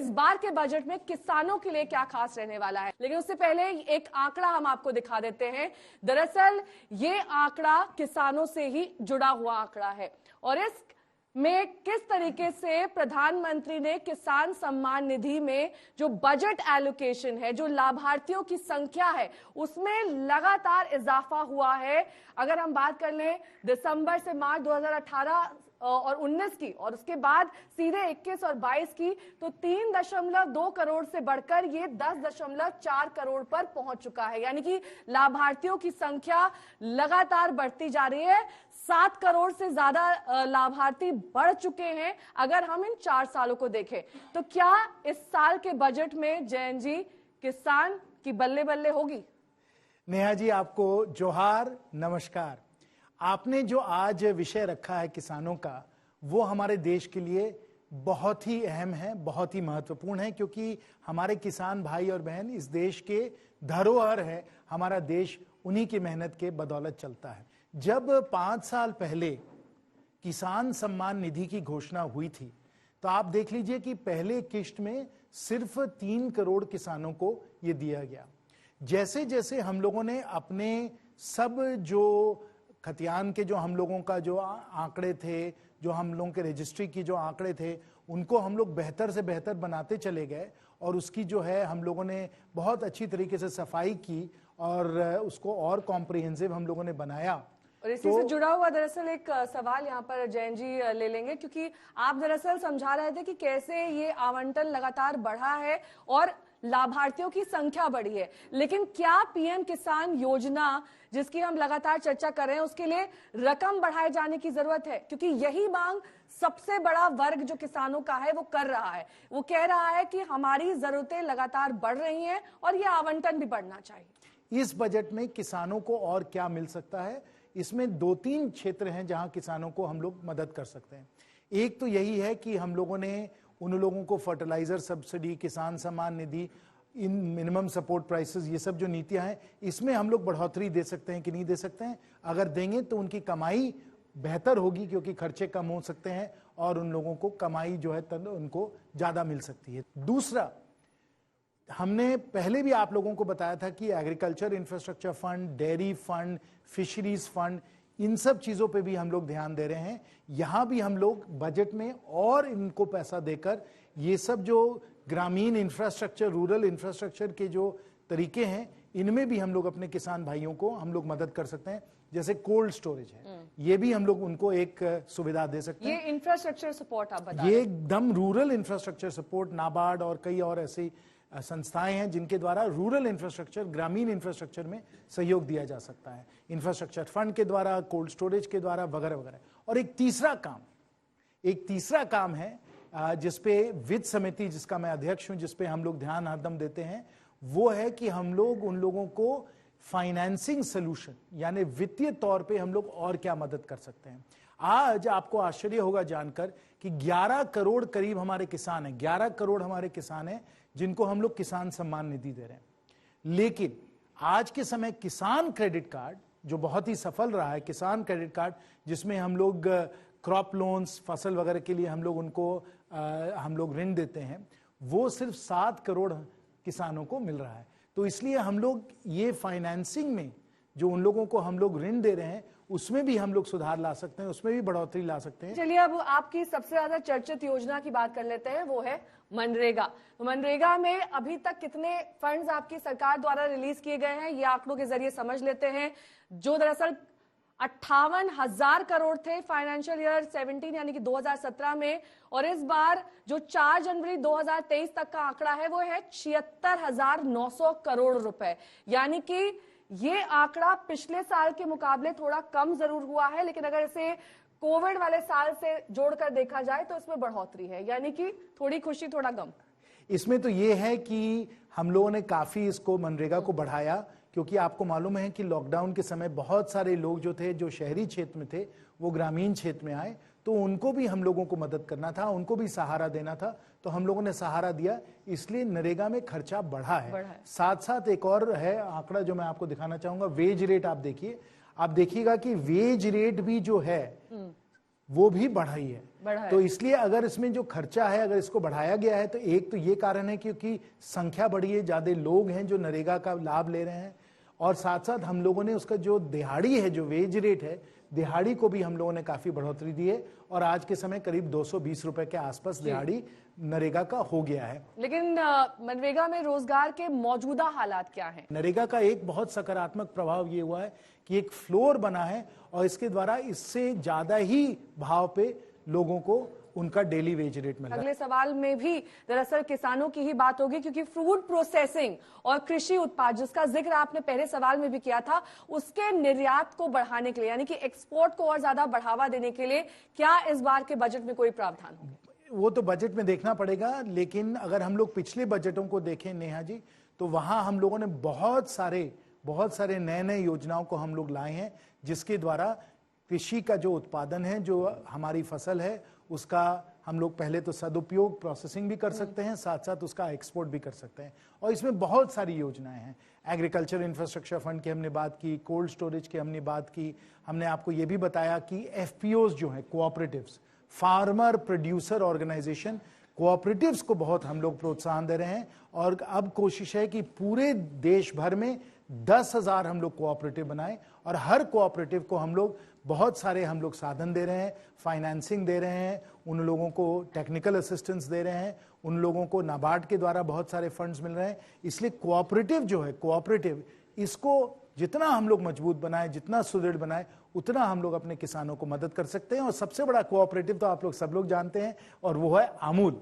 इस बार के बजट में किसानों के लिए क्या खास रहने वाला है। लेकिन उससे पहले एक आंकड़ा हम आपको दिखा देते हैं। दरअसल ये आंकड़ा किसानों से ही जुड़ा हुआ आंकड़ा है और इस में किस तरीके से प्रधानमंत्री ने किसान सम्मान निधि में जो बजट एलोकेशन है, जो लाभार्थियों की संख्या है, उसमें लगातार इजाफा हुआ है। अगर हम बात कर लें दिसंबर से मार्च 2018 और 19 की और उसके बाद सीधे 21 और 22 की, तो 3.2 करोड़ से बढ़कर ये 10.4 करोड़ पर पहुंच चुका है। यानी कि लाभार्थियों की संख्या लगातार बढ़ती जा रही है। 7 करोड़ से ज्यादा लाभार्थी बढ़ चुके हैं अगर हम इन 4 सालों को देखें। तो क्या इस साल के बजट में जयंत जी किसान की बल्ले बल्ले होगी? नेहा जी, आपको जोहार, नमस्कार। आपने जो आज विषय रखा है किसानों का, वो हमारे देश के लिए बहुत ही अहम है, बहुत ही महत्वपूर्ण है, क्योंकि हमारे किसान भाई और बहन इस देश के धरोहर है। हमारा देश उन्हीं की मेहनत के बदौलत चलता है। जब 5 साल पहले किसान सम्मान निधि की घोषणा हुई थी, तो आप देख लीजिए कि पहले किश्त में सिर्फ 3 करोड़ किसानों को ये दिया गया। जैसे जैसे हम लोगों ने अपने सब जो खतियान के जो हम लोगों का जो आंकड़े थे, जो हम लोगों के रजिस्ट्री की जो आंकड़े थे, उनको हम लोग बेहतर से बेहतर बनाते चले गए और उसकी जो है हम लोगों ने बहुत अच्छी तरीके से सफाई की और उसको और कॉम्प्रिहेंसिव हम लोगों ने बनाया। और इसी से जुड़ा हुआ दरअसल एक सवाल यहाँ पर जैन जी ले लेंगे, क्योंकि आप दरअसल समझा रहे थे कि कैसे ये आवंटन लगातार बढ़ा है और लाभार्थियों की संख्या बढ़ी है। लेकिन क्या पीएम किसान योजना, जिसकी हम लगातार चर्चा कर रहे हैं, उसके लिए रकम बढ़ाए जाने की जरूरत है? क्योंकि यही मांग सबसे बड़ा वर्ग जो किसानों का है वो कर रहा है। वो कह रहा है कि हमारी जरूरतें लगातार बढ़ रही हैं और ये आवंटन भी बढ़ना चाहिए। इस बजट में किसानों को और क्या मिल सकता है? इसमें 2-3 क्षेत्र हैं जहां किसानों को हम लोग मदद कर सकते हैं। एक तो यही है कि हम लोगों ने उन लोगों को फर्टिलाइजर सब्सिडी, किसान सम्मान निधि, इन मिनिमम सपोर्ट प्राइसेस, ये सब जो नीतियां हैं, इसमें हम लोग बढ़ोतरी दे सकते हैं कि नहीं दे सकते हैं? अगर देंगे तो उनकी कमाई बेहतर होगी, क्योंकि खर्चे कम हो सकते हैं और उन लोगों को कमाई जो है उनको ज्यादा मिल सकती है। दूसरा, हमने पहले भी आप लोगों को बताया था कि agriculture infrastructure fund, dairy fund, fisheries fund, इन सब चीजों पे भी हम लोग ध्यान दे रहे हैं। यहां भी हम लोग बजट में और इनको पैसा देकर ये सब जो ग्रामीण इंफ्रास्ट्रक्चर, रूरल इंफ्रास्ट्रक्चर के जो तरीके हैं, इनमें भी हम लोग अपने किसान भाइयों को हम लोग मदद कर सकते हैं। जैसे कोल्ड स्टोरेज है, ये भी हम लोग उनको एक सुविधा दे सकते हैं। ये इंफ्रास्ट्रक्चर सपोर्ट आप बता, ये एकदम रूरल इंफ्रास्ट्रक्चर सपोर्ट, नाबार्ड और कई और ऐसी संस्थाएं हैं जिनके द्वारा रूरल इंफ्रास्ट्रक्चर, ग्रामीण इंफ्रास्ट्रक्चर में सहयोग दिया जा सकता है, इंफ्रास्ट्रक्चर फंड के द्वारा, कोल्ड स्टोरेज के द्वारा, वगैरह वगैरह। और एक तीसरा काम है जिसपे वित्त समिति, जिसका मैं अध्यक्ष हूं, जिसपे हम लोग ध्यान हरदम देते हैं, वो है कि हम लोग उन लोगों को फाइनेंसिंग सोल्यूशन, यानी वित्तीय तौर पे हम लोग और क्या मदद कर सकते हैं। आज आपको आश्चर्य होगा जानकर कि 11 करोड़ करीब हमारे किसान हैं, 11 करोड़ हमारे किसान हैं जिनको हम लोग किसान सम्मान निधि दे रहे हैं। लेकिन आज के समय किसान क्रेडिट कार्ड, जो बहुत ही सफल रहा है, किसान क्रेडिट कार्ड जिसमें हम लोग क्रॉप लोन्स, फसल वगैरह के लिए हम लोग उनको हम लोग ऋण देते हैं, वो सिर्फ 7 करोड़ किसानों को मिल रहा है। तो इसलिए हम लोग ये फाइनेंसिंग में जो उन लोगों को हम लोग ऋण दे रहे हैं, उसमें भी हम लोग सुधार ला सकते हैं, उसमें भी बढ़ोतरी ला सकते हैं। चलिए अब आपकी सबसे ज्यादा चर्चित योजना की बात कर लेते हैं, वो है मनरेगा। तो मनरेगा में अभी तक कितने फंड्स आपकी सरकार द्वारा रिलीज किए गए हैं, ये आंकड़ों के जरिए समझ लेते हैं। जो दरअसल 58,000 करोड़ थे फाइनेंशियल ईयर 17 यानी कि 2017 में, और इस बार जो 4 जनवरी 2023 तक का आंकड़ा है वो है 76,900 करोड़ रुपए। यानी कि ये आंकड़ा पिछले साल के मुकाबले थोड़ा कम जरूर हुआ है, लेकिन अगर इसे कोविड वाले साल से जोड़कर देखा जाए तो इसमें बढ़ोतरी है। यानी कि थोड़ी खुशी थोड़ा गम। इसमें तो ये है कि हम लोगों ने काफी इसको मनरेगा को बढ़ाया, क्योंकि आपको मालूम है कि लॉकडाउन के समय बहुत सारे लोग जो थे, जो शहरी क्षेत्र में थे, वो ग्रामीण क्षेत्र में आए, तो उनको भी हम लोगों को मदद करना था, उनको भी सहारा देना था। तो हम लोगों ने सहारा दिया, इसलिए नरेगा में खर्चा बढ़ा है। साथ साथ एक और है आंकड़ा जो मैं आपको दिखाना चाहूंगा, वेज रेट। आप देखिए, आप देखिएगा कि वेज रेट भी जो है वो भी बढ़ाई है। बढ़ा है। तो इसलिए अगर इसमें जो खर्चा है, अगर इसको बढ़ाया गया है, तो एक तो ये कारण है क्योंकि संख्या बढ़ी है, ज्यादा लोग हैं जो नरेगा का लाभ ले रहे हैं, और साथ साथ हम लोगों ने उसका जो दिहाड़ी है, जो वेज रेट है, दिहाड़ी को भी हम लोगों ने काफी बढ़ोतरी दी है, और आज के समय करीब 220 रुपए के आसपास दिहाड़ी नरेगा का हो गया है। लेकिन मनरेगा में रोजगार के मौजूदा हालात क्या हैं? नरेगा का एक बहुत सकारात्मक प्रभाव ये हुआ है कि एक फ्लोर बना है, और इसके द्वारा इससे ज्यादा ही भाव पे लोगों को उनका डेली वेज रेट मिल रहा है। अगले सवाल में भी दरअसल किसानों की ही बात होगी, क्योंकि फूड प्रोसेसिंग और कृषि उत्पाद, जिसका जिक्र आपने पहले सवाल में भी किया था, उसके निर्यात को बढ़ाने के लिए, यानी कि एक्सपोर्ट को और ज्यादा बढ़ावा देने के लिए क्या इस बार के बजट में कोई प्रावधान होगा? वो तो बजट में देखना पड़ेगा, लेकिन अगर हम लोग पिछले बजटों को देखें नेहा जी, तो वहां हम लोगों ने बहुत सारे नए नए योजनाओं को हम लोग लाए हैं, जिसके द्वारा कृषि का जो उत्पादन है, जो हमारी फसल है, उसका हम लोग पहले तो सदुपयोग, प्रोसेसिंग भी कर सकते हैं, साथ साथ उसका एक्सपोर्ट भी कर सकते हैं। और इसमें बहुत सारी योजनाएं हैं। एग्रीकल्चर इंफ्रास्ट्रक्चर फंड की हमने बात की, कोल्ड स्टोरेज की हमने बात की, हमने आपको ये भी बताया कि एफपीओज जो है, cooperatives, farmer producer organisation, cooperatives को बहुत हम लोग प्रोत्साहन दे रहे हैं, और अब कोशिश है कि पूरे देश भर में 10,000 हम लोग कोऑपरेटिव बनाए, और हर कोऑपरेटिव को हम लोग बहुत सारे हम लोग साधन दे रहे हैं, फाइनेंसिंग दे रहे हैं, उन लोगों को टेक्निकल असिस्टेंस दे रहे हैं, उन लोगों को नाबार्ड के द्वारा बहुत सारे फंड्स मिल रहे हैं। इसलिए कोऑपरेटिव जो है, कोऑपरेटिव, इसको जितना हम लोग मजबूत बनाए, जितना सुदृढ़ बनाए, उतना हम लोग अपने किसानों को मदद कर सकते हैं। और सबसे बड़ा कोऑपरेटिव तो आप लोग सब लोग जानते हैं, और वो है अमूल।